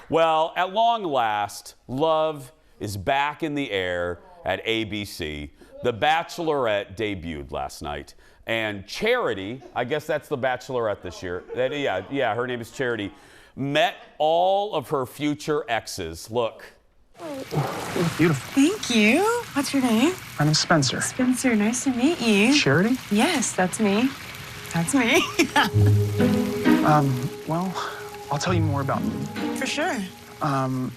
Well, at long last, love is back in the air at ABC. The Bachelorette debuted last night. And Charity, I guess that's the Bachelorette this year. Yeah, her name is Charity, met all of her future exes. Look. Beautiful. Thank you. What's your name? My name's Spencer. Spencer, nice to meet you. Charity? Yes, that's me. That's me. Well, I'll tell you more about me. For sure. I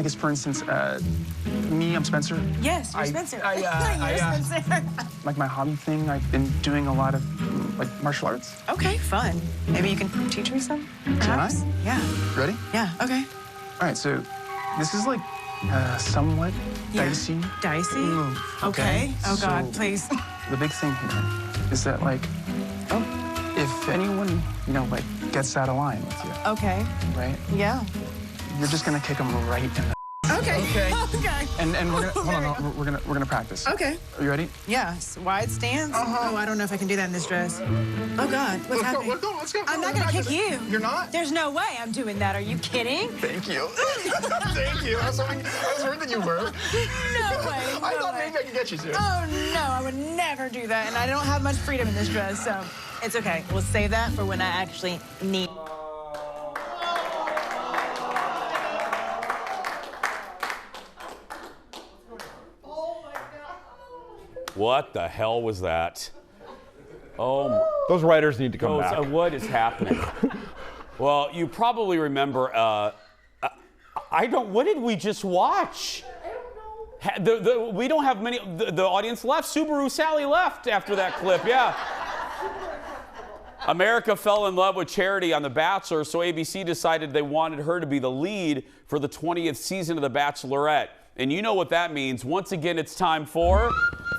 guess, for instance, me, I'm Spencer. Yes, you're Spencer. You're Spencer. Like my hobby thing, I've been doing a lot of, martial arts. Okay, fun. Maybe you can teach me some, perhaps? Can I? Yeah. Ready? Yeah, okay. All right, so this is somewhat dicey. Dicey? Move. Okay. Oh, God, So, please. The big thing here is that, if anyone, gets out of line with you, Okay. right? Yeah. You're just gonna kick them right in the. Okay. Okay. Okay. And we're gonna hold on. We're gonna practice. Okay. Are you ready? Yeah, wide stance. Oh, I don't know if I can do that in this dress. Oh, God, what's happening? Let's go. I'm not gonna kick you. You're not? There's no way I'm doing that. Are you kidding? Thank you. Thank you. I was worried that you were. No way. I thought maybe I could get you to. Oh, no, I would never do that. And I don't have much freedom in this dress, so it's okay. We'll save that for when I actually need. What the hell was that? Oh, those writers need to come back. What is happening? Well, you probably remember, what did we just watch? I don't know. We don't have many, the audience left. Subaru Sally left after that clip, yeah. America fell in love with Charity on The Bachelor, so ABC decided they wanted her to be the lead for the 20th season of The Bachelorette. And you know what that means. Once again, it's time for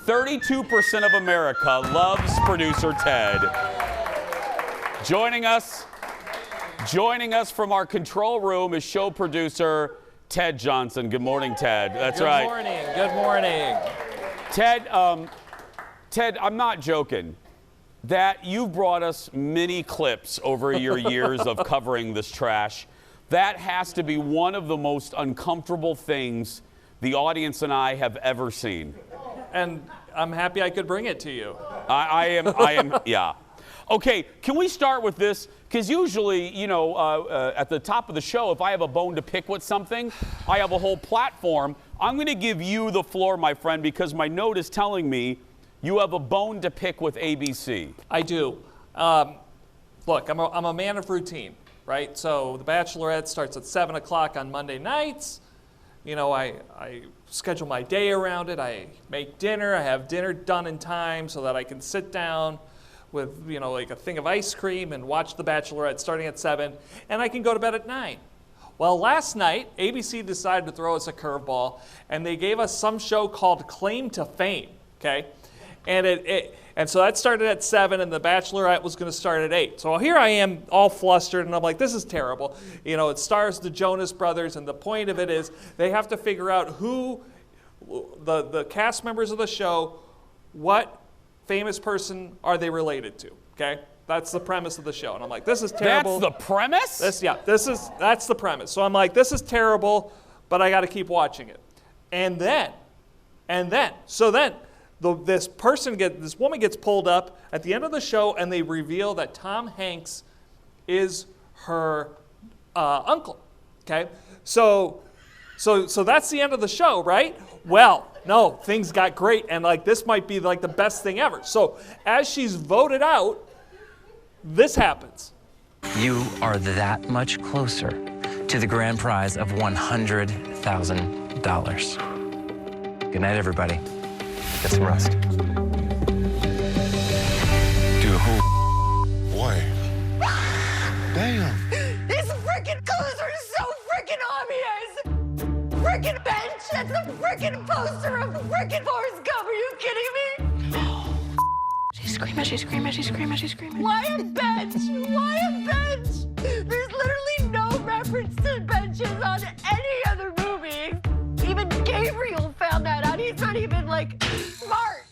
32% of America loves producer Ted. Joining us from our control room is show producer Ted Johnson. Good morning, Ted. That's right. Good morning. Ted, I'm not joking. That you've brought us many clips over your years of covering this trash. That has to be one of the most uncomfortable things the audience and I have ever seen. And I'm happy I could bring it to you. I am, yeah. Okay, can we start with this? Because usually, at the top of the show, if I have a bone to pick with something, I have a whole platform. I'm going to give you the floor, my friend, because my note is telling me you have a bone to pick with ABC. I do. Look, I'm a man of routine, right? So The Bachelorette starts at 7 o'clock on Monday nights. I schedule my day around it. I make dinner. I have dinner done in time so that I can sit down with, a thing of ice cream and watch The Bachelorette starting at 7, and I can go to bed at 9. Well, last night, ABC decided to throw us a curveball, and they gave us some show called Claim to Fame, okay? And so that started at 7, and The Bachelorette was going to start at 8. So here I am, all flustered, and I'm like, this is terrible. It stars the Jonas Brothers, and the point of it is they have to figure out who, the cast members of the show, what famous person are they related to, okay? That's the premise of the show. And I'm like, this is terrible. That's the premise? That's the premise. So I'm like, this is terrible, but I got to keep watching it. This woman gets pulled up at the end of the show, and they reveal that Tom Hanks is her uncle. Okay, so that's the end of the show, right? Well, no, things got great, and this might be the best thing ever. So as she's voted out, this happens. You are that much closer to the grand prize of $100,000. Good night, everybody. Get some rest. Dude, boy. Damn. These freaking colors are so freaking obvious. Freaking bench. That's a freaking poster of freaking Forrest Gump. Are you kidding me? She's screaming. Why a bench? Why a bench? There's literally no reference to benches on any other movie. Even Gabriel found that out. He's not even smart.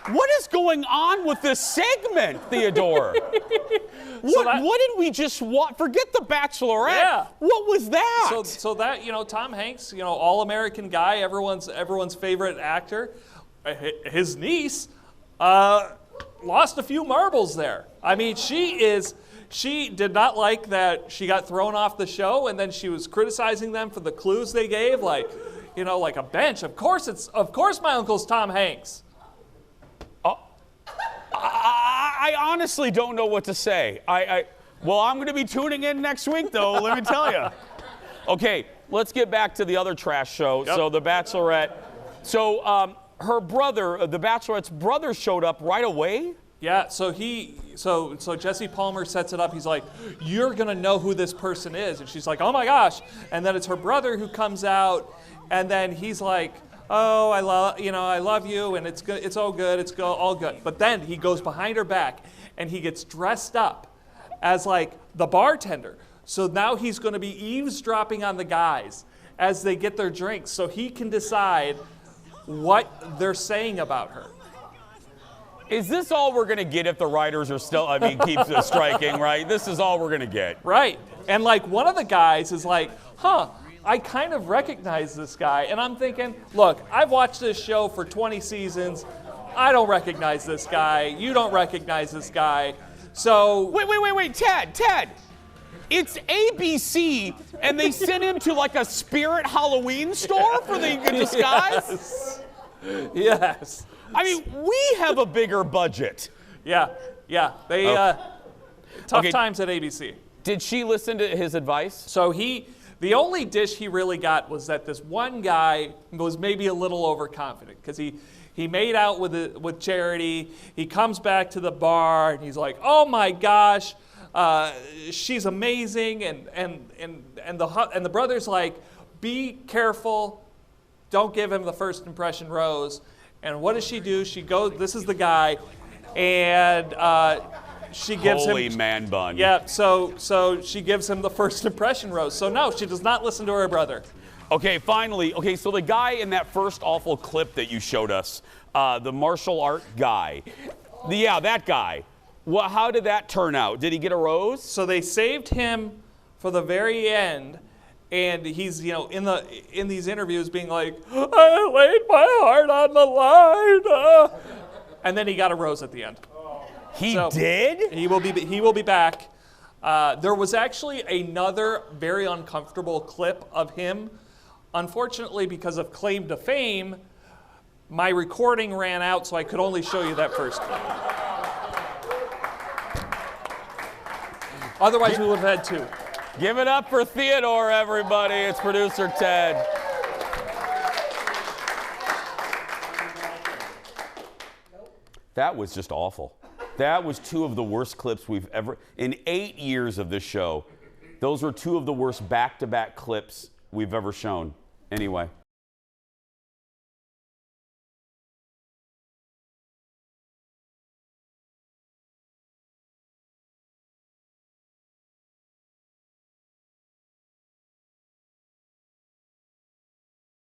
What is going on with this segment, Theodore? What did we just watch? Forget The Bachelorette. Yeah. What was that? So that, Tom Hanks, all-American guy, everyone's favorite actor, his niece, lost a few marbles there. I mean, she did not like that she got thrown off the show, and then she was criticizing them for the clues they gave, like a bench. Of course my uncle's Tom Hanks. I honestly don't know what to say. Well, I'm going to be tuning in next week, though, let me tell you. Okay, let's get back to the other trash show. Yep. So The Bachelorette. So her brother, the Bachelorette's brother, showed up right away? Yeah, so Jesse Palmer sets it up. He's like, you're going to know who this person is. And she's like, oh my gosh. And then it's her brother who comes out, and then he's like, oh, I love you, and it's good, it's all good, all good. But then he goes behind her back, and he gets dressed up as like the bartender. So now he's going to be eavesdropping on the guys as they get their drinks, so he can decide what they're saying about her. Is this all we're going to get if the writers are still, keep striking, right? This is all we're going to get. Right. And like one of the guys is like, I kind of recognize this guy. And I'm thinking, look, I've watched this show for 20 seasons. I don't recognize this guy. You don't recognize this guy. So. Wait, Ted. It's ABC, and they sent him to like a spirit Halloween store for the disguise? Yes. I mean, we have a bigger budget. Yeah. They, tough times at ABC. Did she listen to his advice? So the only dish he really got was that this one guy was maybe a little overconfident because he made out with Charity. He comes back to the bar and he's like, "Oh my gosh, she's amazing." And the brother's like, "Be careful, don't give him the first impression rose." And what does she do? She goes. This is the guy, and she gives Holy him. man bun. Yeah, so she gives him the first impression rose. So no, she does not listen to her brother. Okay, finally. Okay, so the guy in that first awful clip that you showed us, the martial art guy. That guy. Well, how did that turn out? Did he get a rose? So they saved him for the very end, and he's in these interviews being like, "I laid my heart on the line," and then he got a rose at the end. He did? He will be back. There was actually another very uncomfortable clip of him. Unfortunately, because of claim to fame, my recording ran out, so I could only show you that first clip. Otherwise, we would have had two. Give it up for Theodore, everybody. It's producer Ted. That was just awful. That was two of the worst clips we've ever, in 8 years of this show, those were two of the worst back-to-back clips we've ever shown. Anyway.